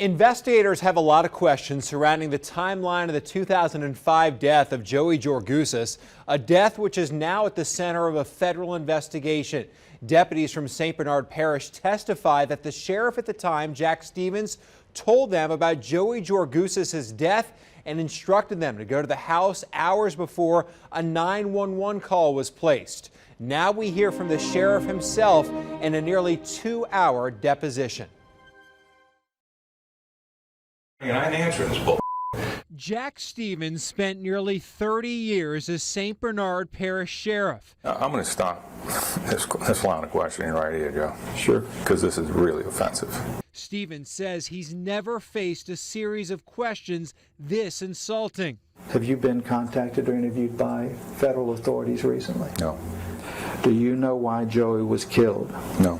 Investigators have a lot of questions surrounding the timeline of the 2005 death of Joey Georgoussis, a death which is now at the center of a federal investigation. Deputies from St. Bernard Parish testify that the sheriff at the time, Jack Stevens, told them about Joey Georgoussis' death and instructed them to go to the house hours before a 911 call was placed. Now we hear from the sheriff himself in a nearly 2-hour deposition. And I ain't answering this bull. Jack Stevens spent nearly 30 years as St. Bernard Parish Sheriff. I'm going to stop this line of questioning right here, Joe. Sure. Because this is really offensive. Stevens says he's never faced a series of questions this insulting. Have you been contacted or interviewed by federal authorities recently? No. Do you know why Joey was killed? No.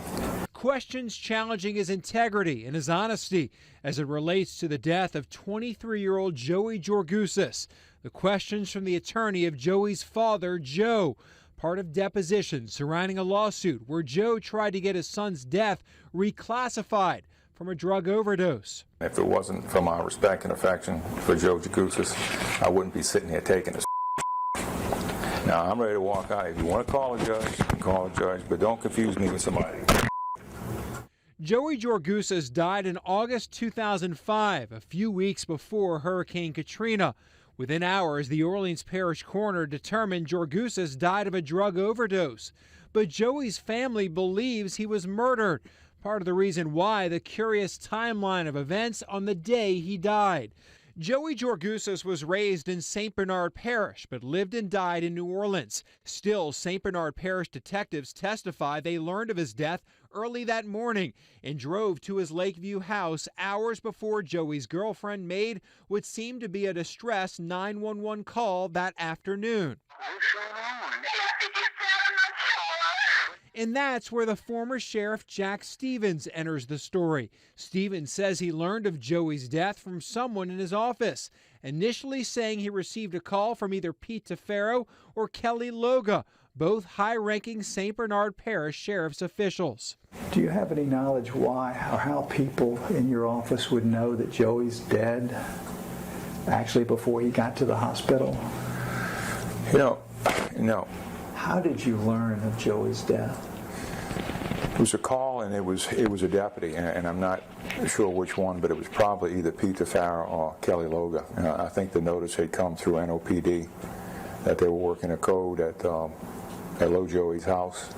Questions challenging his integrity and his honesty as it relates to the death of 23-year-old Joey Georgoussis. The questions from the attorney of Joey's father, Joe, part of depositions surrounding a lawsuit where Joe tried to get his son's death reclassified from a drug overdose. If it wasn't for my respect and affection for Joe Georgoussis, I wouldn't be sitting here taking this. Now, I'm ready to walk out. If you want to call a judge, call a judge, but don't confuse me with somebody. Joey Georgoussis died in August 2005, a few weeks before Hurricane Katrina. Within hours, the Orleans Parish coroner determined Georgoussis died of a drug overdose. But Joey's family believes he was murdered, part of the reason why the curious timeline of events on the day he died. Joey Georgoussis was raised in St. Bernard Parish, but lived and died in New Orleans. Still, St. Bernard Parish detectives testify they learned of his death early that morning and drove to his Lakeview house hours before Joey's girlfriend made what seemed to be a distress 911 call that afternoon. And that's where the former Sheriff Jack Stevens enters the story. Stevens says he learned of Joey's death from someone in his office, initially saying he received a call from either Pete Tefero or Kelly Loga, both high-ranking St. Bernard Parish Sheriff's officials. Do you have any knowledge why or how people in your office would know that Joey's dead actually before he got to the hospital? No. How did you learn of Joey's death? It was a call, and it was a deputy, and I'm not sure which one, but it was probably either Pete Tefero or Kelly Loga. I think the notice had come through NOPD that they were working a code at Low Joey's house,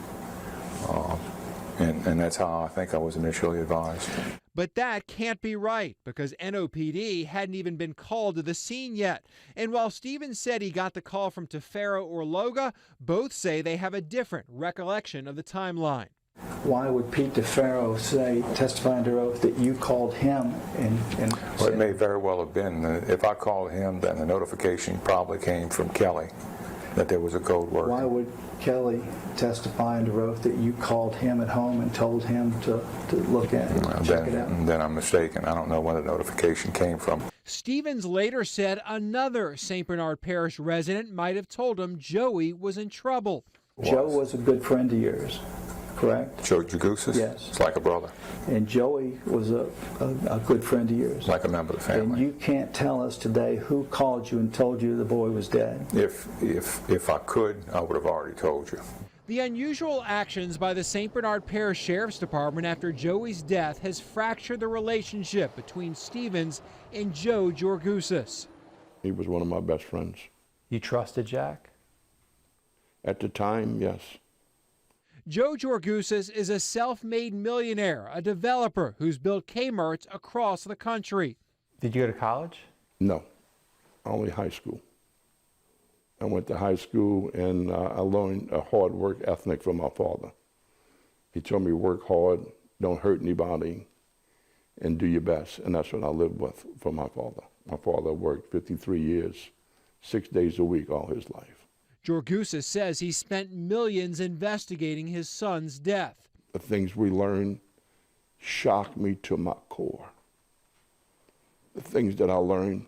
and that's how I think I was initially advised. But that can't be right because NOPD hadn't even been called to the scene yet. And while Stevens said he got the call from Tefero or Loga, both say they have a different recollection of the timeline. Why would Pete Tefero testify under oath that you called him? Well, it may very well have been. If I called him, then the notification probably came from Kelly that there was a code word. Why would Kelly testify under oath that you called him at home and told him to look at it, check it out? Then I'm mistaken. I don't know where the notification came from. Stevens later said another St. Bernard Parish resident might have told him Joey was in trouble. Joe was a good friend of yours, correct? Joe Georgoussis? Yes. It's like a brother. And Joey was a good friend of yours. Like a member of the family. And you can't tell us today who called you and told you the boy was dead. If I could, I would have already told you. The unusual actions by the St. Bernard Parish Sheriff's Department after Joey's death has fractured the relationship between Stevens and Joe Georgoussis. He was one of my best friends. You trusted Jack? At the time, yes. Joe Georgoussis is a self-made millionaire, a developer who's built Kmarts across the country. Did you go to college? No, only high school. I went to high school and I learned a hard work ethic from my father. He told me work hard, don't hurt anybody, and do your best. And that's what I lived with from my father. My father worked 53 years, 6 days a week all his life. Georgoussis says he spent millions investigating his son's death. The things we learned shocked me to my core. The things that I learned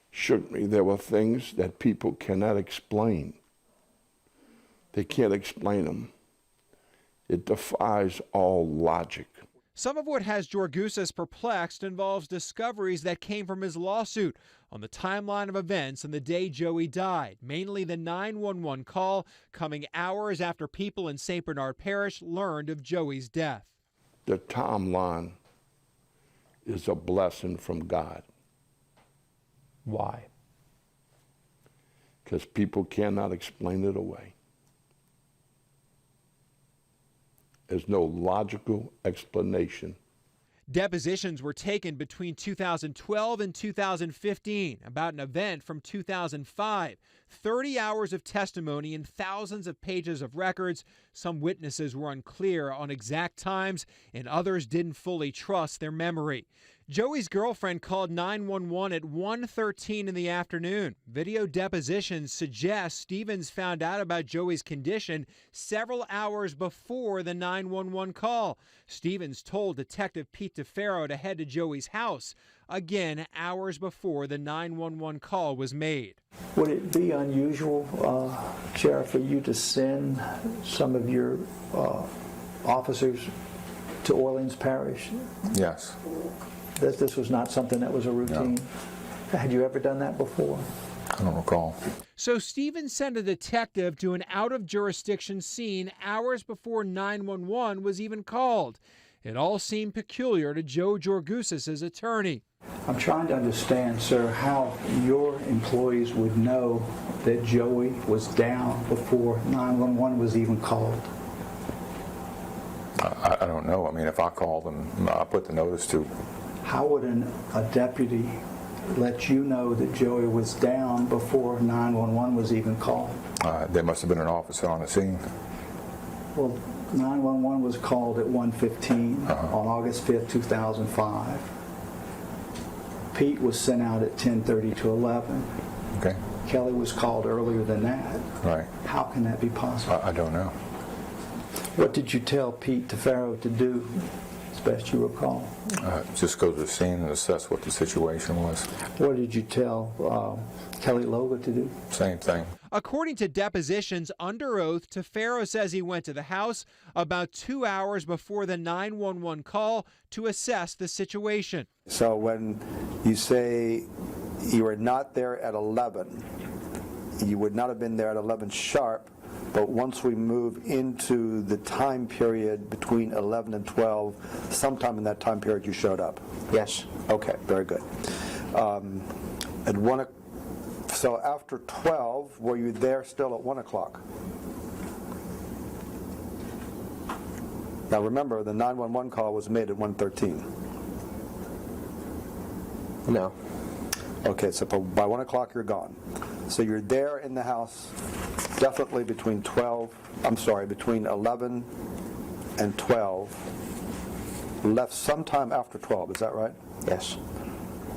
shook me. There were things that people cannot explain. They can't explain them. It defies all logic. Some of what has Georgoussis perplexed involves discoveries that came from his lawsuit on the timeline of events on the day Joey died, mainly the 911 call coming hours after people in St. Bernard Parish learned of Joey's death. The timeline is a blessing from God. Why? Because people cannot explain it away. There's no logical explanation. Depositions were taken between 2012 and 2015 about an event from 2005. 30 hours of testimony and thousands of pages of records. Some witnesses were unclear on exact times, and others didn't fully trust their memory. Joey's girlfriend called 911 at 1:13 in the afternoon. Video depositions suggest Stevens found out about Joey's condition several hours before the 911 call. Stevens told Detective Pete DeFaro to head to Joey's house, again hours before the 911 call was made. Would it be unusual, Sheriff, for you to send some of your officers to Orleans Parish? Yes. This was not something that was a routine? No. Had you ever done that before? I don't recall. So Stevens sent a detective to an out-of-jurisdiction scene hours before 911 was even called. It all seemed peculiar to Joe Georgoussis' attorney. I'm trying to understand, sir, how your employees would know that Joey was down before 911 was even called. I don't know. I mean, if I call them, I put the notice to. How would a deputy let you know that Joey was down before 911 was even called? There must have been an officer on the scene. Well, 911 was called at 1:15 on August 5th, 2005. Pete was sent out at 10:30 to 11. Okay. Kelly was called earlier than that. Right. How can that be possible? I don't know. What did you tell Pete DeFaro to do, as best you recall? Just go to the scene and assess what the situation was. What did you tell Kelly Loga to do? Same thing. According to depositions under oath, DeFaro says he went to the house about 2 hours before the 911 call to assess the situation. So when you say you were not there at 11, you would not have been there at 11 sharp, but once we move into the time period between 11 and 12, sometime in that time period you showed up? Yes. Okay, very good. So after 12, were you there still at 1 o'clock? Now remember, the 911 call was made at 1:13. No. Okay, so by 1 o'clock you're gone. So you're there in the house definitely between 11 and 12. Left sometime after 12, is that right? Yes.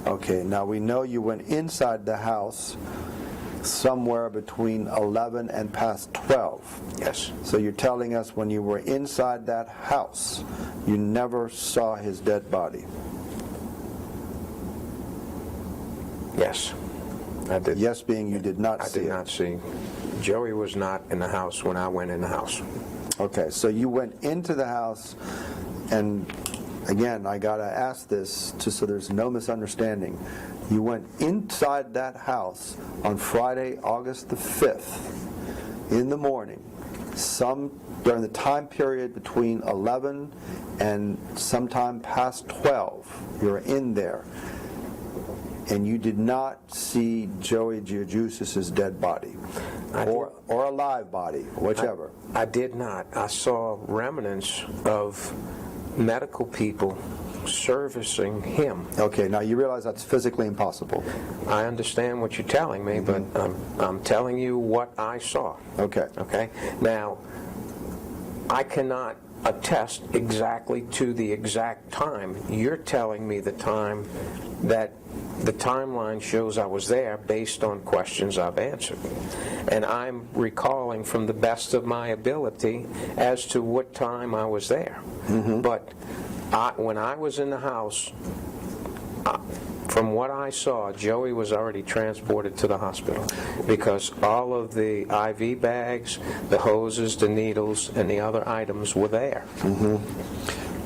Okay, now we know you went inside the house somewhere between 11 and past 12. Yes. So you're telling us when you were inside that house, you never saw his dead body? Yes, I did. Yes being you did not I see did it. not see. Joey was not in the house when I went in the house. Okay, so you went into the house, and again, I gotta ask this just so there's no misunderstanding. You went inside that house on Friday, August the 5th, in the morning, during the time period between 11 and sometime past 12. You're in there, and you did not see Joey Georgoussis' dead body, or a live body, whichever. I did not. I saw remnants of medical people servicing him. Okay, now you realize that's physically impossible. I understand what you're telling me, but I'm telling you what I saw. Okay. Okay? Now, I cannot attest exactly to the exact time. You're telling me the time that the timeline shows I was there based on questions I've answered. And I'm recalling from the best of my ability as to what time I was there. But when I was in the house, from what I saw, Joey was already transported to the hospital because all of the IV bags, the hoses, the needles, and the other items were there.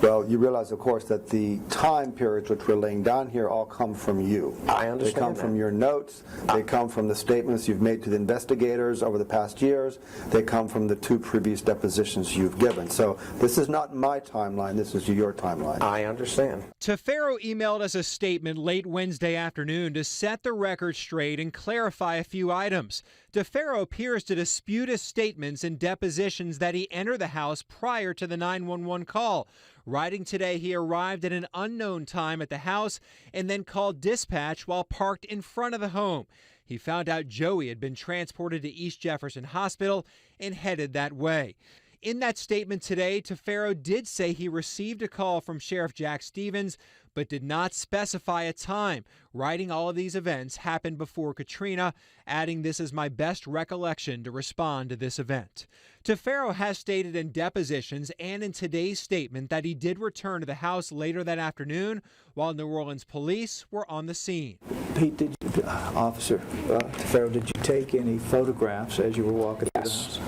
Well, you realize, of course, that the time periods which we're laying down here all come from you. I understand They come that. from your notes. They come from the statements you've made to the investigators over the past years. They come from the 2 previous depositions you've given. So this is not my timeline. This is your timeline. I understand. Tefero emailed us a statement late Wednesday afternoon to set the record straight and clarify a few items. Tefero appears to dispute his statements and depositions that he entered the house prior to the 911 call. Writing today, he arrived at an unknown time at the house and then called dispatch while parked in front of the home. He found out Joey had been transported to East Jefferson Hospital and headed that way. In that statement today, Tefero did say he received a call from Sheriff Jack Stevens, but did not specify a time, writing all of these events happened before Katrina, adding, "This is my best recollection to respond to this event." Tefero has stated in depositions and in today's statement that he did return to the house later that afternoon while New Orleans police were on the scene. Pete, Officer Tefero, did you take any photographs as you were walking through the house?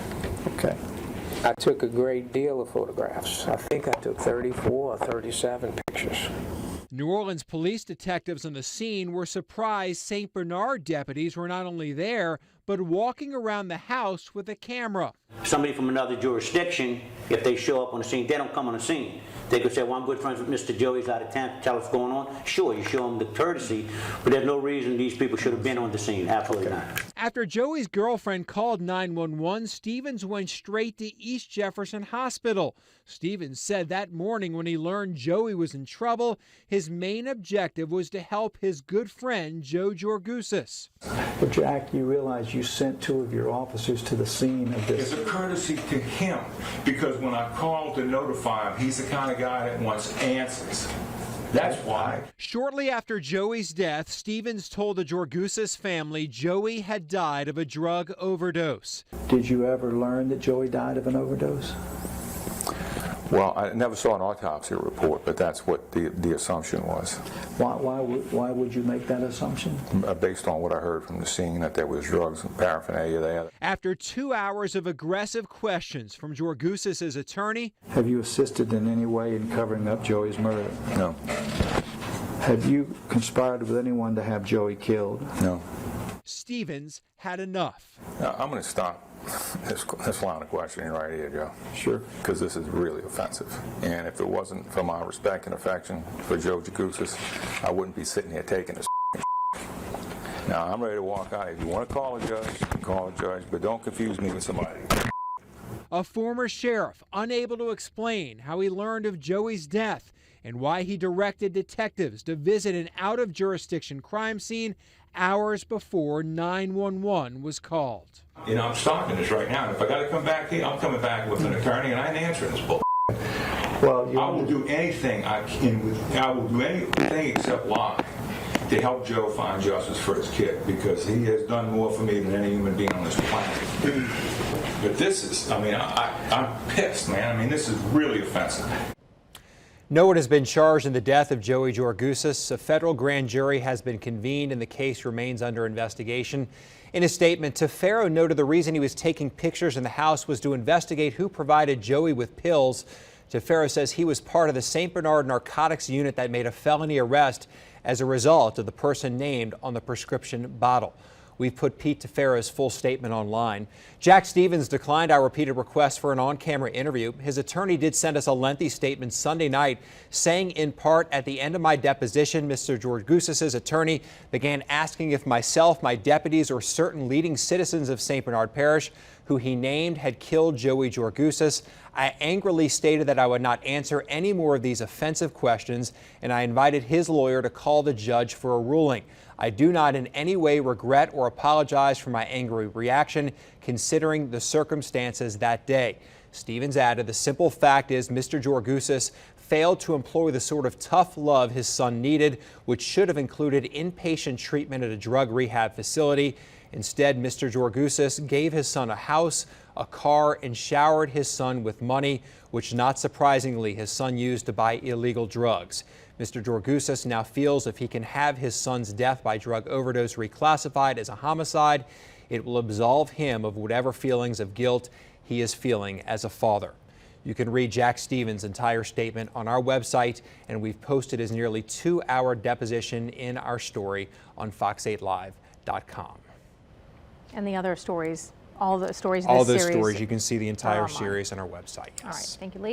Okay. I took a great deal of photographs. I think I took 34 or 37 pictures. New Orleans police detectives on the scene were surprised St. Bernard deputies were not only there, but walking around the house with a camera. Somebody from another jurisdiction, if they show up on the scene, they don't come on the scene. They could say, well, I'm good friends with Mr. Joey's out of town, tell us what's going on. Sure, you show them the courtesy, but there's no reason these people should have been on the scene. Absolutely not. After Joey's girlfriend called 911, Stevens went straight to East Jefferson Hospital. Stevens said that morning when he learned Joey was in trouble, his main objective was to help his good friend, Joe Georgousis. But Jack, you realize you sent 2 of your officers to the scene of this. It's a courtesy to him, because when I called to notify him, he's the kind of guy that wants answers. That's why. Shortly after Joey's death, Stevens told the Georgousis family Joey had died of a drug overdose. Did you ever learn that Joey died of an overdose? Well, I never saw an autopsy report, but that's what the assumption was. Why would you make that assumption? Based on what I heard from the scene, that there was drugs and paraphernalia there. After 2 hours of aggressive questions from Georgousis' attorney, Have you assisted in any way in covering up Joey's murder? No. Have you conspired with anyone to have Joey killed? No. Stevens had enough. Now, I'm going to stop this line of questioning right here, Joe. Sure. Because this is really offensive. And if it wasn't for my respect and affection for Joe Georgousis, I wouldn't be sitting here taking this. Now, I'm ready to walk out. If you want to call a judge, call a judge, but don't confuse me with somebody. A former sheriff unable to explain how he learned of Joey's death and why he directed detectives to visit an out-of-jurisdiction crime scene hours before 911 was called. You know, I'm stopping this right now. If I got to come back here, I'm coming back with an attorney, and I ain't answering this bull. Well, I will do anything I can. I will do anything except lie to help Joe find justice for his kid, because he has done more for me than any human being on this planet. But this is, I mean, I'm pissed, man. I mean, this is really offensive. No one has been charged in the death of Joey Georgousis. A federal grand jury has been convened and the case remains under investigation. In a statement, Tefero noted the reason he was taking pictures in the house was to investigate who provided Joey with pills. Tefero says he was part of the St. Bernard narcotics unit that made a felony arrest as a result of the person named on the prescription bottle. We've put Pete Tefero's full statement online. Jack Stevens declined our repeated request for an on-camera interview. His attorney did send us a lengthy statement Sunday night, saying in part, "At the end of my deposition, Mr. Georgousis' attorney began asking if myself, my deputies, or certain leading citizens of St. Bernard Parish who he named had killed Joey Georgousis. I angrily stated that I would not answer any more of these offensive questions, and I invited his lawyer to call the judge for a ruling. I do not in any way regret or apologize for my angry reaction, considering the circumstances that day." Stevens added, "The simple fact is Mr. Georgousis failed to employ the sort of tough love his son needed, which should have included inpatient treatment at a drug rehab facility. Instead, Mr. Georgousis gave his son a house, a car, and showered his son with money, which not surprisingly his son used to buy illegal drugs. Mr. Georgousis now feels if he can have his son's death by drug overdose reclassified as a homicide, it will absolve him of whatever feelings of guilt he is feeling as a father." You can read Jack Stevens' entire statement on our website, and we've posted his nearly 2-hour deposition in our story on fox8live.com. And the other stories, all the stories in All this those series stories, you can see the entire online. series on our website. Yes. All right, thank you, Lee.